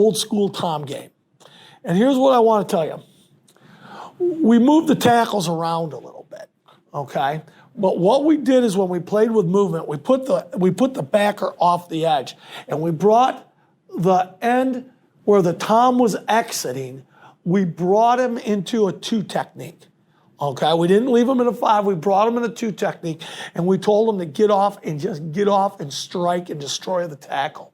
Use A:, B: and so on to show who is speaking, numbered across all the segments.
A: old school Tom game. And here's what I want to tell you. We moved the tackles around a little bit, okay? But what we did is when we played with movement, we put the backer off the edge, and we brought the end where the Tom was exiting, we brought him into a 2 technique. Okay, we didn't leave him in a 5, we brought him in a 2 technique, and we told him to get off and strike and destroy the tackle.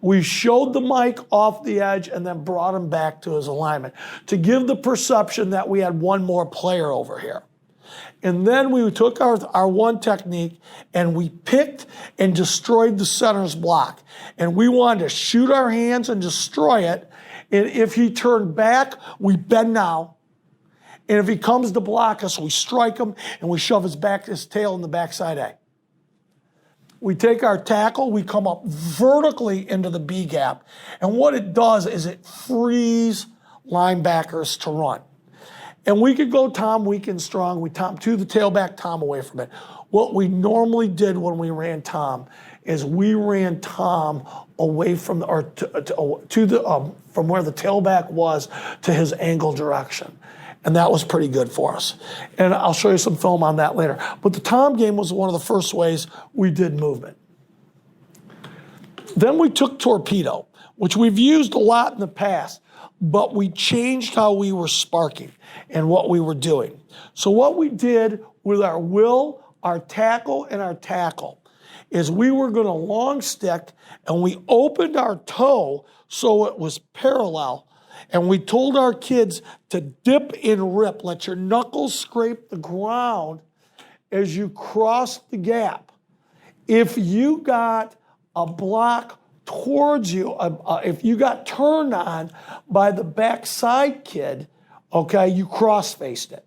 A: We showed the Mike off the edge and then brought him back to his alignment to give the perception that we had one more player over here. And then we took our 1 technique and we picked and destroyed the center's block. And we wanted to shoot our hands and destroy it. And if he turned back, we bend now. And if he comes to block us, we strike him and we shove his tail in the backside A. We take our tackle, we come up vertically into the B gap. And what it does is it frees linebackers to run. And we could go Tom weak and strong. We Tom to the tailback, Tom away from it. What we normally did when we ran Tom is we ran Tom away from from where the tailback was to his angle direction. And that was pretty good for us. And I'll show you some film on that later. But the Tom game was one of the first ways we did movement. Then we took Torpedo, which we've used a lot in the past, but we changed how we were sparking and what we were doing. So what we did with our will, our tackle, and our tackle is we were going to long stick and we opened our toe so it was parallel. And we told our kids to dip and rip, let your knuckles scrape the ground as you cross the gap. If you got a block towards you, if you got turned on by the backside kid, okay, you cross-faced it.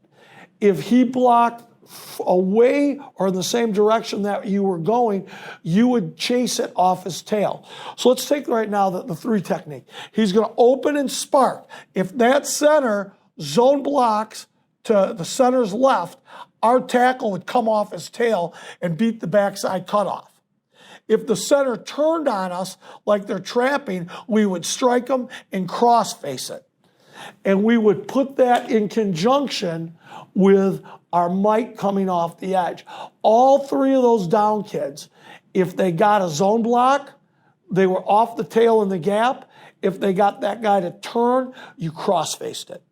A: If he blocked away or in the same direction that you were going, you would chase it off his tail. So let's take right now the 3 technique. He's going to open and spark. If that center zone blocks to the center's left, our tackle would come off his tail and beat the backside cutoff. If the center turned on us like they're trapping, we would strike them and cross-face it. And we would put that in conjunction with our Mike coming off the edge. All 3 of those down kids, if they got a zone block, they were off the tail in the gap. If they got that guy to turn, you cross-faced it.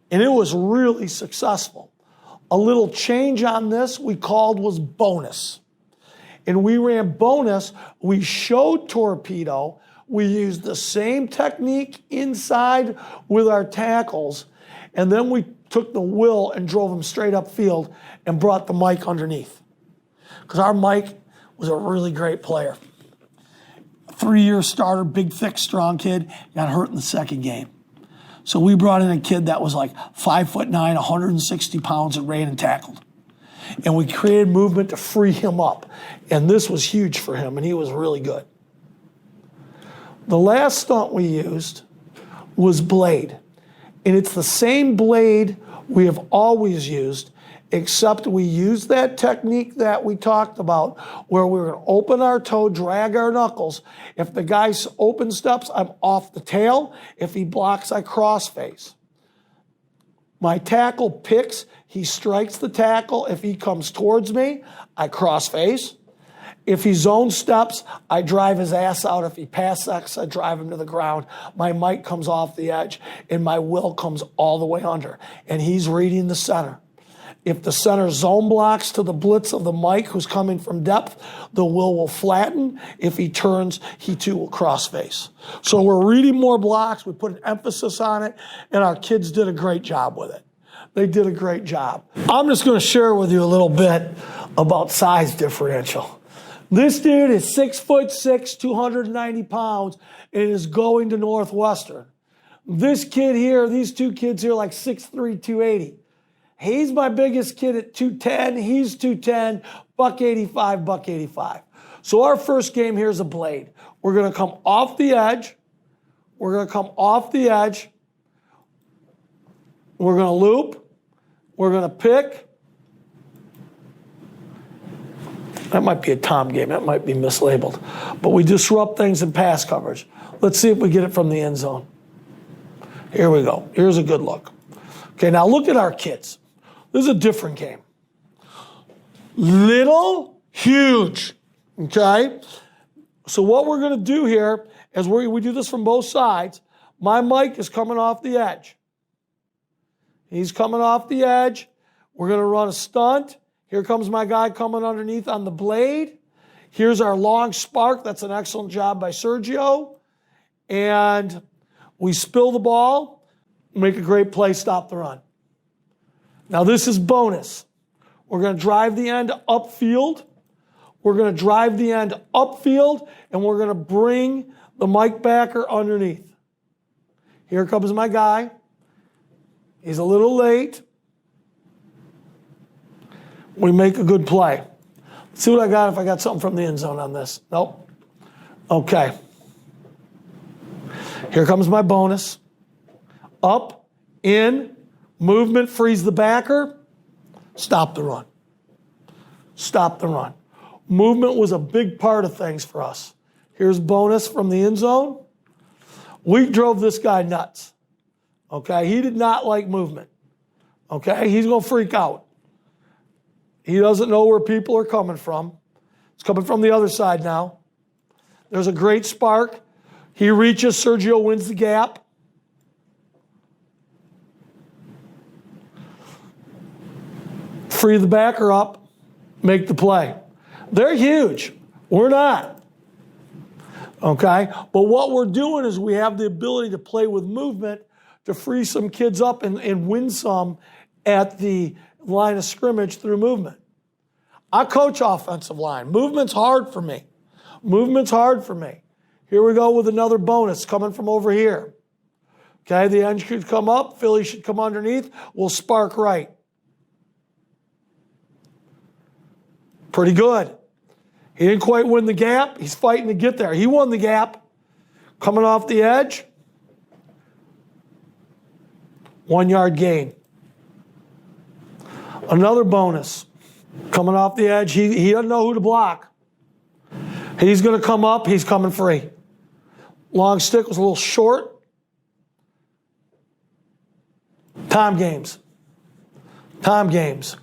A: And it was really successful. A little change on this we called was bonus. And we ran bonus, we showed Torpedo, we used the same technique inside with our tackles, and then we took the will and drove him straight upfield and brought the Mike underneath. Because our Mike was a really great player. 3-year starter, big, thick, strong kid, got hurt in the second game. So we brought in a kid that was like 5'9", 160 pounds and ran and tackled. And we created movement to free him up. And this was huge for him, and he was really good. The last stunt we used was blade. And it's the same blade we have always used, except we used that technique that we talked about where we're going to open our toe, drag our knuckles. If the guy open steps, I'm off the tail. If he blocks, I cross face. My tackle picks, he strikes the tackle. If he comes towards me, I cross face. If he zone steps, I drive his ass out. If he pass sets, I drive him to the ground. My Mike comes off the edge, and my will comes all the way under. And he's reading the center. If the center zone blocks to the blitz of the Mike who's coming from depth, the will flatten. If he turns, he too will cross face. So we're reading more blocks. We put an emphasis on it, and our kids did a great job with it. They did a great job. I'm just going to share with you a little bit about size differential. This dude is 6'6", 290 pounds, and is going to Northwestern. This kid here, these 2 kids here, like 6'3", 280. He's my biggest kid at 210. He's 210, $185, $185. So our first game here is a blade. We're going to come off the edge. We're going to come off the edge. We're going to loop. We're going to pick. That might be a Tom game. That might be mislabeled. But we disrupt things in pass coverage. Let's see if we get it from the end zone. Here we go. Here's a good look. Okay, now look at our kids. This is a different game. Little, huge. Okay? So what we're going to do here is we do this from both sides. My Mike is coming off the edge. He's coming off the edge. We're going to run a stunt. Here comes my guy coming underneath on the blade. Here's our long spark. That's an excellent job by Sergio. And we spill the ball, make a great play, stop the run. Now this is bonus. We're going to drive the end upfield. We're going to drive the end upfield, and we're going to bring the Mike backer underneath. Here comes my guy. He's a little late. We make a good play. Let's see what I got if I got something from the end zone on this. Nope. Okay. Here comes my bonus. Up, in, movement, freeze the backer. Stop the run. Stop the run. Movement was a big part of things for us. Here's bonus from the end zone. We drove this guy nuts. Okay, he did not like movement. Okay, he's going to freak out. He doesn't know where people are coming from. It's coming from the other side now. There's a great spark. He reaches, Sergio wins the gap. Free the backer up, make the play. They're huge. We're not. Okay? But what we're doing is we have the ability to play with movement to free some kids up and win some at the line of scrimmage through movement. I coach offensive line. Movement's hard for me. Movement's hard for me. Here we go with another bonus coming from over here. Okay, the end should come up. Philly should come underneath. We'll spark right. Pretty good. He didn't quite win the gap. He's fighting to get there. He won the gap. Coming off the edge. 1 yard gain. Another bonus. Coming off the edge. He doesn't know who to block. He's going to come up. He's coming free. Long stick was a little short. Time games. Time games.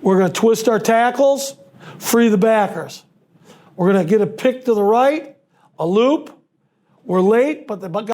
A: We're going to twist our tackles. Free the backers. We're going to get a pick to the right. A loop. We're late, but the